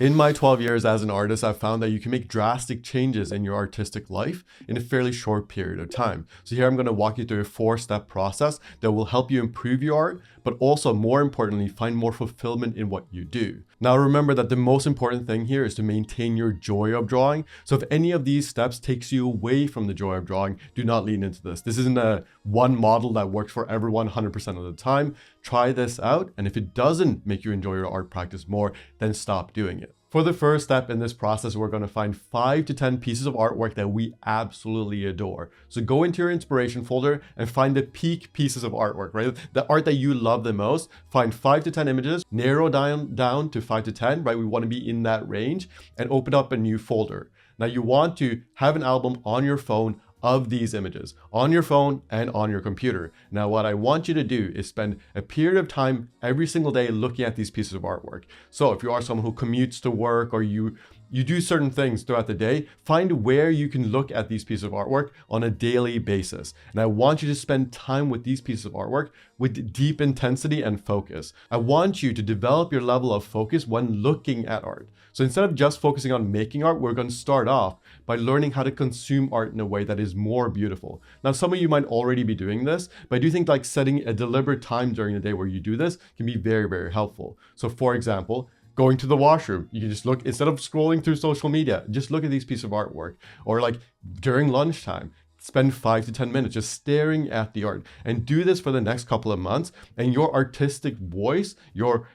In my 12 years as an artist, I've found that you can make drastic changes in your artistic life in a fairly short period of time. So here I'm going to walk you through a 4-step process that will help you improve your art, but also more importantly, find more fulfillment in what you do. Now remember that the most important thing here is to maintain your joy of drawing. So if any of these steps takes you away from the joy of drawing, do not lean into this. This isn't a one model that works for everyone 100% of the time. Try this out, and if it doesn't make you enjoy your art practice more, then stop doing it. For the first step in this process, we're going to find 5 to 10 pieces of artwork that we absolutely adore. So go into your inspiration folder and find the peak pieces of artwork, right? The art that you love the most. Find 5 to 10 images, narrow down to 5 to 10, right? We want to be in that range, and open up a new folder. Now you want to have an album on your phone of these images, on your phone and on your computer. Now what I want you to do is spend a period of time every single day looking at these pieces of artwork. So if you are someone who commutes to work, or you do certain things throughout the day, find where you can look at these pieces of artwork on a daily basis. And I want you to spend time with these pieces of artwork with deep intensity and focus. I want you to develop your level of focus when looking at art. So instead of just focusing on making art, we're going to start off by learning how to consume art in a way that is more beautiful. Now, some of you might already be doing this, but I do think like setting a deliberate time during the day where you do this can be very, very helpful. So for example, going to the washroom, you can just look, instead of scrolling through social media, just look at these pieces of artwork. Or like during lunchtime, spend 5 to 10 minutes just staring at the art, and do this for the next couple of months, and your artistic voice, your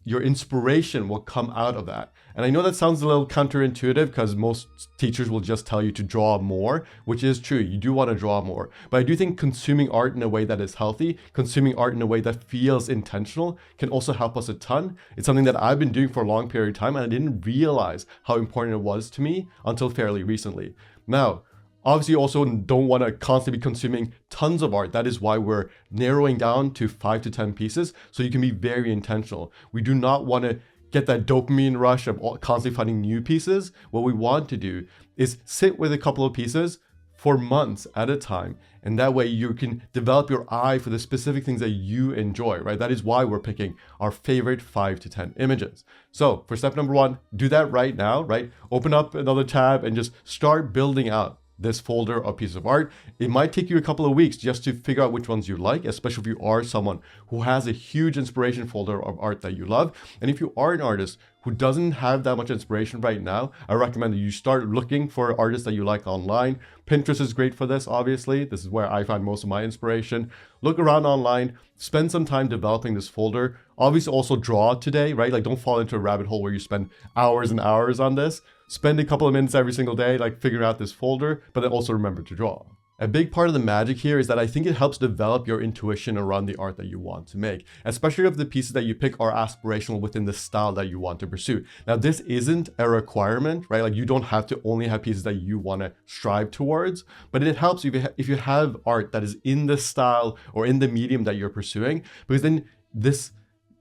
inspiration will come out of that. And I know that sounds a little counterintuitive because most teachers will just tell you to draw more, which is true. You do want to draw more. But I do think consuming art in a way that is healthy, consuming art in a way that feels intentional, can also help us a ton. It's something that I've been doing for a long period of time, and I didn't realize how important it was to me until fairly recently. Now, obviously, you also don't want to constantly be consuming tons of art. That is why we're narrowing down to 5 to 10 pieces, so you can be very intentional. We do not want to get that dopamine rush of constantly finding new pieces. What we want to do is sit with a couple of pieces for months at a time, and that way you can develop your eye for the specific things that you enjoy, right? That is why we're picking our favorite 5 to 10 images. So for step number 1, do that right now, right? Open up another tab and just start building out this folder of pieces of art. It might take you a couple of weeks just to figure out which ones you like, especially if you are someone who has a huge inspiration folder of art that you love. And if you are an artist who doesn't have that much inspiration right now, I recommend that you start looking for artists that you like online. Pinterest is great for this, obviously. This is where I find most of my inspiration. Look around online, spend some time developing this folder. Obviously also draw today, right? Like don't fall into a rabbit hole where you spend hours and hours on this. Spend a couple of minutes every single day, like figuring out this folder, but then also remember to draw. A big part of the magic here is that I think it helps develop your intuition around the art that you want to make, especially if the pieces that you pick are aspirational within the style that you want to pursue. Now, this isn't a requirement, right? Like you don't have to only have pieces that you want to strive towards, but it helps if you have art that is in the style or in the medium that you're pursuing, because then this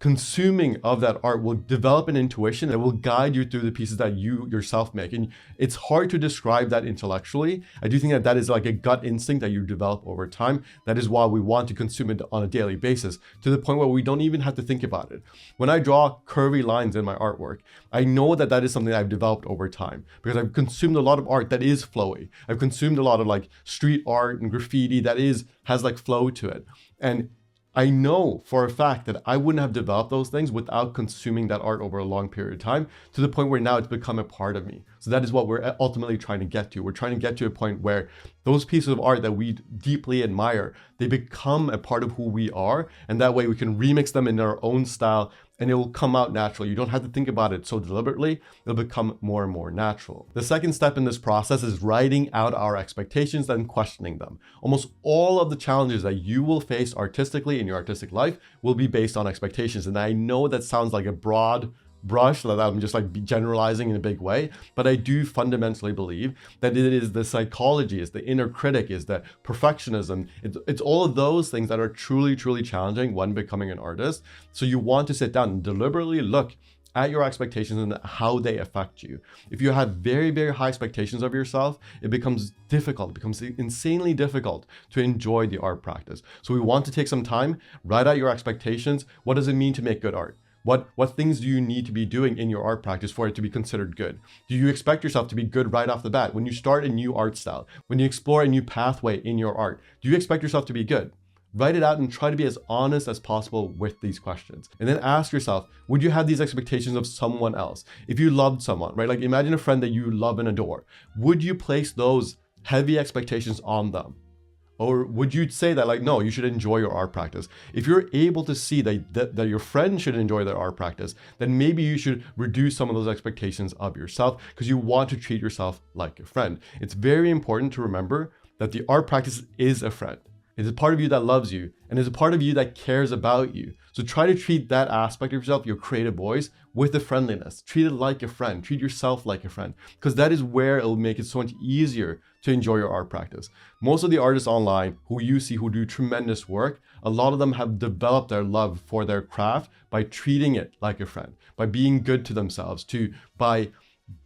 consuming of that art will develop an intuition that will guide you through the pieces that you yourself make. And it's hard to describe that intellectually. I do think that that is like a gut instinct that you develop over time. That is why we want to consume it on a daily basis, to the point where we don't even have to think about it. When I draw curvy lines in my artwork, I know that that is something that I've developed over time, because I've consumed a lot of art that is flowy. I've consumed a lot of like street art and graffiti that has like flow to it. And I know for a fact that I wouldn't have developed those things without consuming that art over a long period of time, to the point where now it's become a part of me. So that is what we're ultimately trying to get to. We're trying to get to a point where those pieces of art that we deeply admire, they become a part of who we are. And that way we can remix them in our own style, and it will come out naturally. You don't have to think about it so deliberately. It'll become more and more natural. The second step in this process is writing out our expectations and questioning them. Almost all of the challenges that you will face artistically in your artistic life will be based on expectations. And I know that sounds like a broad brush, that I'm just like generalizing in a big way, but I do fundamentally believe that it is the psychology, is the inner critic, is the perfectionism. It's all of those things that are truly, truly challenging when becoming an artist. So you want to sit down and deliberately look at your expectations and how they affect you. If you have very, very high expectations of yourself, it becomes difficult, it becomes insanely difficult to enjoy the art practice. So we want to take some time, write out your expectations. What does it mean to make good art? What things do you need to be doing in your art practice for it to be considered good? Do you expect yourself to be good right off the bat? When you start a new art style, when you explore a new pathway in your art, do you expect yourself to be good? Write it out and try to be as honest as possible with these questions. And then ask yourself, would you have these expectations of someone else? If you loved someone, right? Like imagine a friend that you love and adore. Would you place those heavy expectations on them? Or would you say that like, no, you should enjoy your art practice? If you're able to see that your friend should enjoy their art practice, then maybe you should reduce some of those expectations of yourself because you want to treat yourself like a friend. It's very important to remember that the art practice is a friend. It's a part of you that loves you and it's a part of you that cares about you. So try to treat that aspect of yourself, your creative voice, with the friendliness. Treat it like a friend. Treat yourself like a friend, because that is where it'll make it so much easier to enjoy your art practice. Most of the artists online who you see who do tremendous work, a lot of them have developed their love for their craft by treating it like a friend, by being good to themselves, by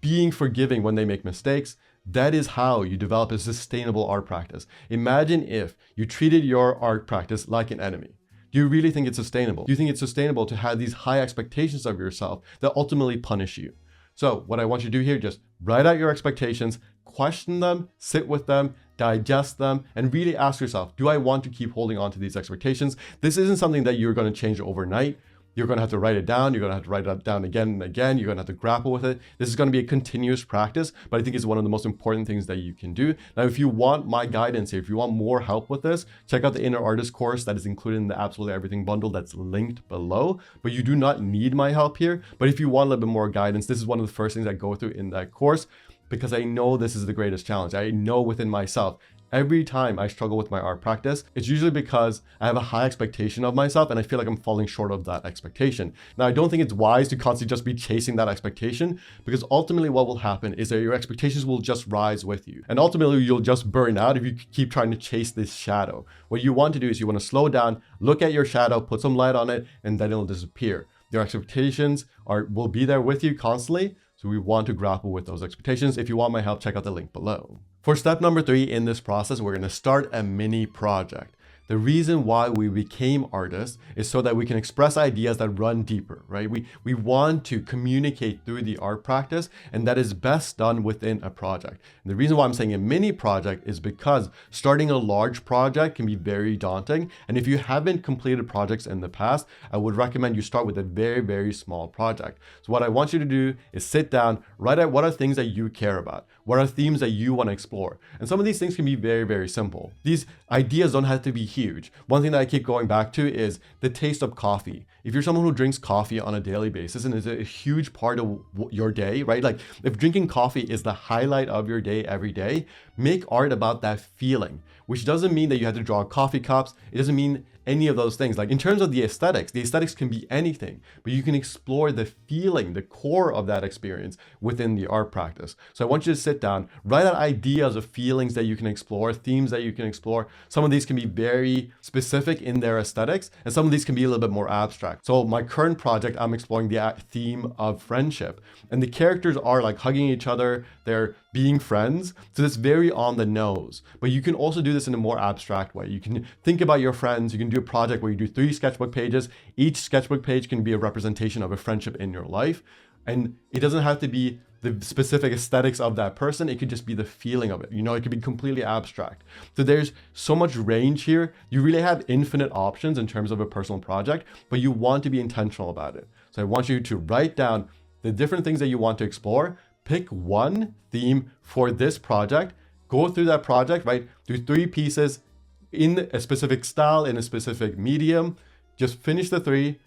being forgiving when they make mistakes. That is how you develop a sustainable art practice. Imagine if you treated your art practice like an enemy. Do you really think it's sustainable? Do you think it's sustainable to have these high expectations of yourself that ultimately punish you? So what I want you to do here, just write out your expectations, question them, sit with them, digest them, and really ask yourself, do I want to keep holding on to these expectations? This isn't something that you're going to change overnight. You're going to have to write it down. You're going to have to write it down again and again. You're going to have to grapple with it. This is going to be a continuous practice, but I think it's one of the most important things that you can do. Now, if you want my guidance here, if you want more help with this, check out the Inner Artist course that is included in the Absolutely Everything bundle that's linked below. But you do not need my help here. But if you want a little bit more guidance, this is one of the first things I go through in that course, because I know this is the greatest challenge. I know within myself, every time I struggle with my art practice, it's usually because I have a high expectation of myself and I feel like I'm falling short of that expectation. Now, I don't think it's wise to constantly just be chasing that expectation, because ultimately what will happen is that your expectations will just rise with you. And ultimately you'll just burn out if you keep trying to chase this shadow. What you want to do is you want to slow down, look at your shadow, put some light on it, and then it'll disappear. Your expectations will be there with you constantly. So we want to grapple with those expectations. If you want my help, check out the link below. For step number 3 in this process, we're going to start a mini project. The reason why we became artists is so that we can express ideas that run deeper, right? We want to communicate through the art practice, and that is best done within a project. And the reason why I'm saying a mini project is because starting a large project can be very daunting. And if you haven't completed projects in the past, I would recommend you start with a very, very small project. So what I want you to do is sit down, write out what are things that you care about. What are themes that you want to explore? And some of these things can be very, very simple. These ideas don't have to be huge. One thing that I keep going back to is the taste of coffee. If you're someone who drinks coffee on a daily basis and it's a huge part of your day, right? Like if drinking coffee is the highlight of your day every day, make art about that feeling, which doesn't mean that you have to draw coffee cups. It doesn't mean any of those things. Like in terms of the aesthetics can be anything, but you can explore the feeling, the core of that experience within the art practice. So I want you to sit down, write out ideas of feelings that you can explore, themes that you can explore. Some of these can be very specific in their aesthetics, and some of these can be a little bit more abstract. So my current project, I'm exploring the theme of friendship, and the characters are like hugging each other, they're being friends. So it's very on the nose, but you can also do this in a more abstract way. You can think about your friends. You can do a project where you do 3 sketchbook pages. Each sketchbook page can be a representation of a friendship in your life. And it doesn't have to be the specific aesthetics of that person. It could just be the feeling of it. You know, it could be completely abstract. So there's so much range here. You really have infinite options in terms of a personal project, but you want to be intentional about it. So I want you to write down the different things that you want to explore. Pick one theme for this project, go through that project, right? Do 3 pieces in a specific style, in a specific medium. Just finish the 3,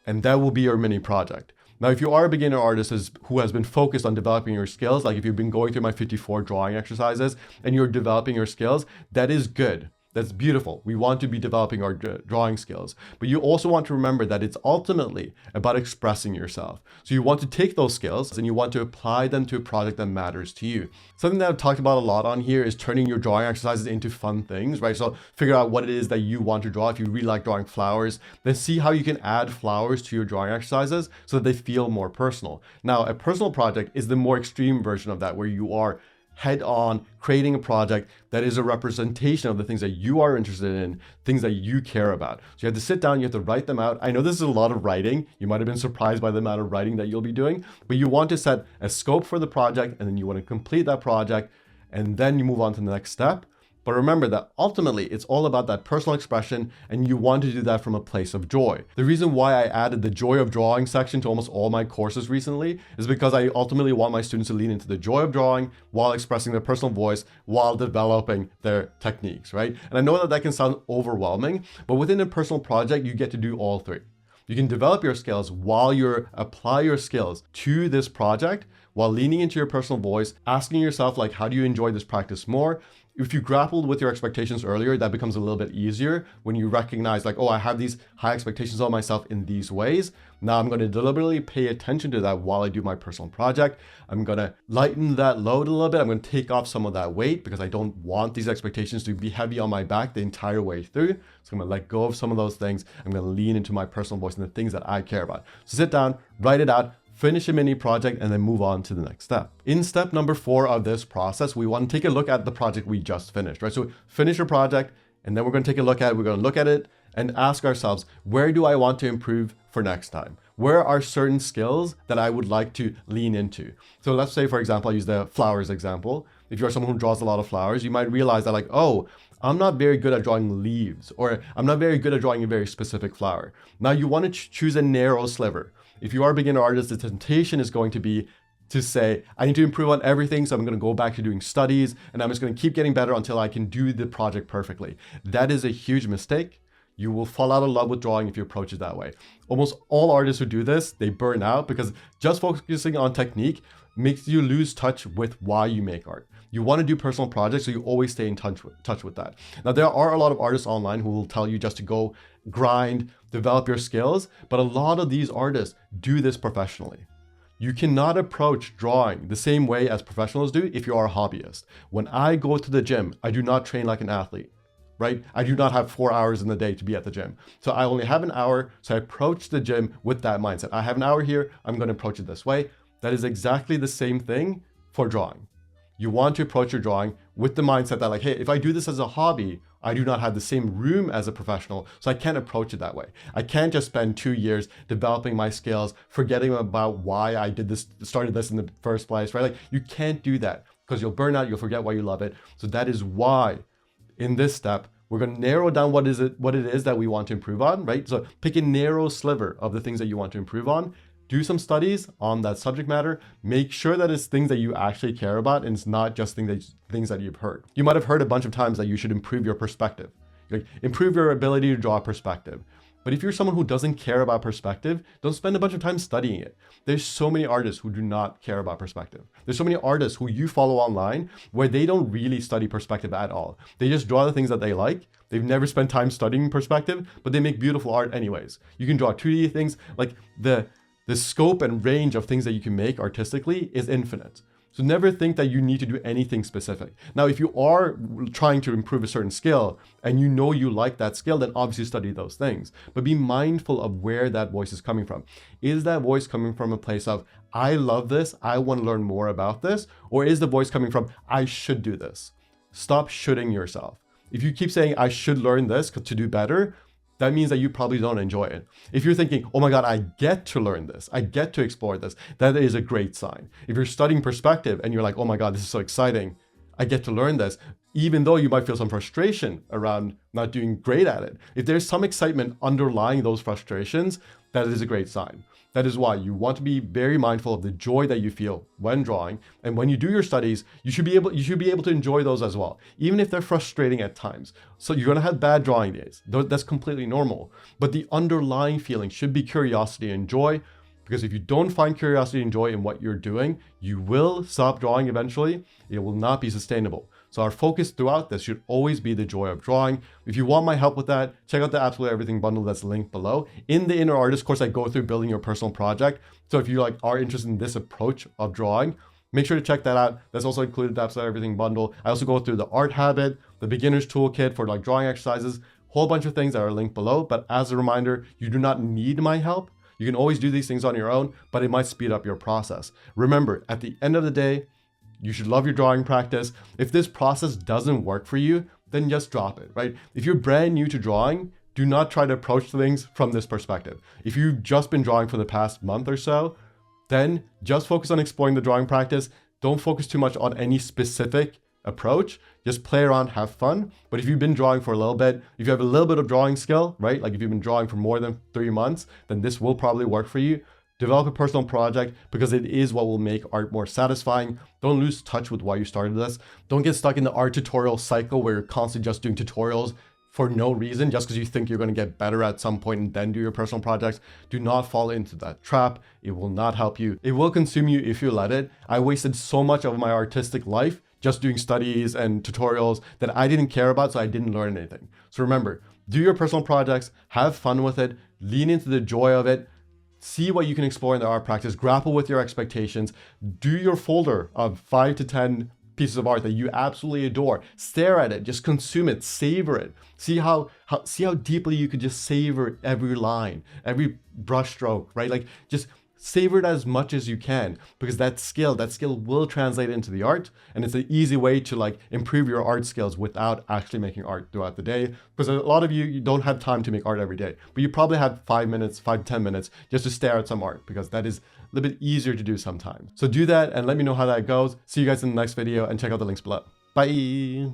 and that will be your mini project. Now, if you are a beginner artist who has been focused on developing your skills, like if you've been going through my 54 drawing exercises and you're developing your skills, that is good. That's beautiful. We want to be developing our drawing skills, but you also want to remember that it's ultimately about expressing yourself. So you want to take those skills and you want to apply them to a project that matters to you. Something that I've talked about a lot on here is turning your drawing exercises into fun things, right? So figure out what it is that you want to draw. If you really like drawing flowers, then see how you can add flowers to your drawing exercises so that they feel more personal. Now, a personal project is the more extreme version of that, where you are head on creating a project that is a representation of the things that you are interested in, things that you care about. So you have to sit down, you have to write them out. I know this is a lot of writing. You might have been surprised by the amount of writing that you'll be doing, but you want to set a scope for the project, and then you want to complete that project, and then you move on to the next step. But remember that ultimately it's all about that personal expression, and you want to do that from a place of joy. The reason why I added the joy of drawing section to almost all my courses recently is because I ultimately want my students to lean into the joy of drawing while expressing their personal voice, while developing their techniques, right? And I know that that can sound overwhelming, but within a personal project, you get to do all three. You can develop your skills while you apply your skills to this project, while leaning into your personal voice, asking yourself, like, how do you enjoy this practice more? If you grappled with your expectations earlier, that becomes a little bit easier when you recognize, like, oh, I have these high expectations on myself in these ways. Now I'm going to deliberately pay attention to that while I do my personal project. I'm going to lighten that load a little bit. I'm going to take off some of that weight because I don't want these expectations to be heavy on my back the entire way through. So I'm going to let go of some of those things. I'm going to lean into my personal voice and the things that I care about. So sit down, write it out, finish a mini project, and then move on to the next step. In step number 4 of this process, we want to take a look at the project we just finished, right? So finish your project, and then we're going to take a look at it. We're going to look at it and ask ourselves, where do I want to improve for next time? Where are certain skills that I would like to lean into? So let's say, for example, I use the flowers example. If you're someone who draws a lot of flowers, you might realize that, like, oh, I'm not very good at drawing leaves, or I'm not very good at drawing a very specific flower. Now you want to choose a narrow sliver. If you are a beginner artist, the temptation is going to be to say, I need to improve on everything, so I'm going to go back to doing studies, and I'm just going to keep getting better until I can do the project perfectly. That is a huge mistake. You will fall out of love with drawing if you approach it that way. Almost all artists who do this, they burn out because just focusing on technique makes you lose touch with why you make art. You want to do personal projects, so you always stay in touch with that. Now, there are a lot of artists online who will tell you just to go grind, develop your skills, but a lot of these artists do this professionally. You cannot approach drawing the same way as professionals do if you are a hobbyist. When I go to the gym, I do not train like an athlete, right? I do not have 4 hours in the day to be at the gym. So I only have an hour, so I approach the gym with that mindset. I have an hour here, I'm going to approach it this way. That is exactly the same thing for drawing. You want to approach your drawing with the mindset that, like, hey, if I do this as a hobby, I do not have the same room as a professional, so I can't approach it that way. I can't just spend 2 years developing my skills, forgetting about why I started this in the first place, right? Like, you can't do that because you'll burn out, you'll forget why you love it. So that is why in this step, we're going to narrow down what it is that we want to improve on, right? So pick a narrow sliver of the things that you want to improve on. Do some studies on that subject matter. Make sure that it's things that you actually care about and it's not just things that you've heard. You might have heard a bunch of times that you should improve your perspective. Like, improve your ability to draw perspective. But if you're someone who doesn't care about perspective, don't spend a bunch of time studying it. There's so many artists who do not care about perspective. There's so many artists who you follow online where they don't really study perspective at all. They just draw the things that they like. They've never spent time studying perspective, but they make beautiful art anyways. You can draw 2D things. Like, the scope and range of things that you can make artistically is infinite. So never think that you need to do anything specific. Now, if you are trying to improve a certain skill and you know you like that skill, then obviously study those things. But be mindful of where that voice is coming from. Is that voice coming from a place of, I love this, I want to learn more about this? Or is the voice coming from, I should do this? Stop shoulding yourself. If you keep saying, I should learn this to do better, that means that you probably don't enjoy it. If you're thinking, oh my God, I get to learn this, I get to explore this, that is a great sign. If you're studying perspective and you're like, oh my God, this is so exciting, I get to learn this, even though you might feel some frustration around not doing great at it, if there's some excitement underlying those frustrations, that is a great sign. That is why you want to be very mindful of the joy that you feel when drawing. And when you do your studies, you should be able to enjoy those as well, even if they're frustrating at times. So you're going to have bad drawing days. That's completely normal. But the underlying feeling should be curiosity and joy, because if you don't find curiosity and joy in what you're doing, you will stop drawing eventually. It will not be sustainable. So our focus throughout this should always be the joy of drawing. If you want my help with that, check out the Absolutely Everything bundle that's linked below. In the Inner Artist course, I go through building your personal project. So if you are interested in this approach of drawing, make sure to check that out. That's also included the Absolutely Everything bundle. I also go through the art habit, the Beginners Toolkit for drawing exercises, whole bunch of things that are linked below. But as a reminder, you do not need my help. You can always do these things on your own, but it might speed up your process. Remember, at the end of the day, You should love your drawing practice. If this process doesn't work for you, then just drop it, right? If you're brand new to drawing, do not try to approach things from this perspective. If you've just been drawing for the past month or so, then just focus on exploring the drawing practice. Don't focus too much on any specific approach. Just play around, have fun. But if you've been drawing for a little bit, if you have a little bit of drawing skill, right? Like if you've been drawing for more than 3 months, then this will probably work for you. Develop a personal project because it is what will make art more satisfying. Don't lose touch with why you started this. Don't get stuck in the art tutorial cycle where you're constantly just doing tutorials for no reason, just because you think you're going to get better at some point and then do your personal projects. Do not fall into that trap. It will not help you. It will consume you if you let it. I wasted so much of my artistic life just doing studies and tutorials that I didn't care about, so I didn't learn anything. So remember, do your personal projects, have fun with it, lean into the joy of it, see what you can explore in the art practice, grapple with your expectations, do your folder of 5 to 10 pieces of art that you absolutely adore. Stare at it, just consume it, savor it. See how deeply you could just savor every line, every brush stroke, right? Like just savor it as much as you can, because that skill will translate into the art, and it's an easy way to like improve your art skills without actually making art throughout the day. Because a lot of you don't have time to make art every day, but you probably have 5 to 10 minutes just to stare at some art, because that is a little bit easier to do sometimes. So do that and let me know how that goes. See you guys in the next video and check out the links below. Bye.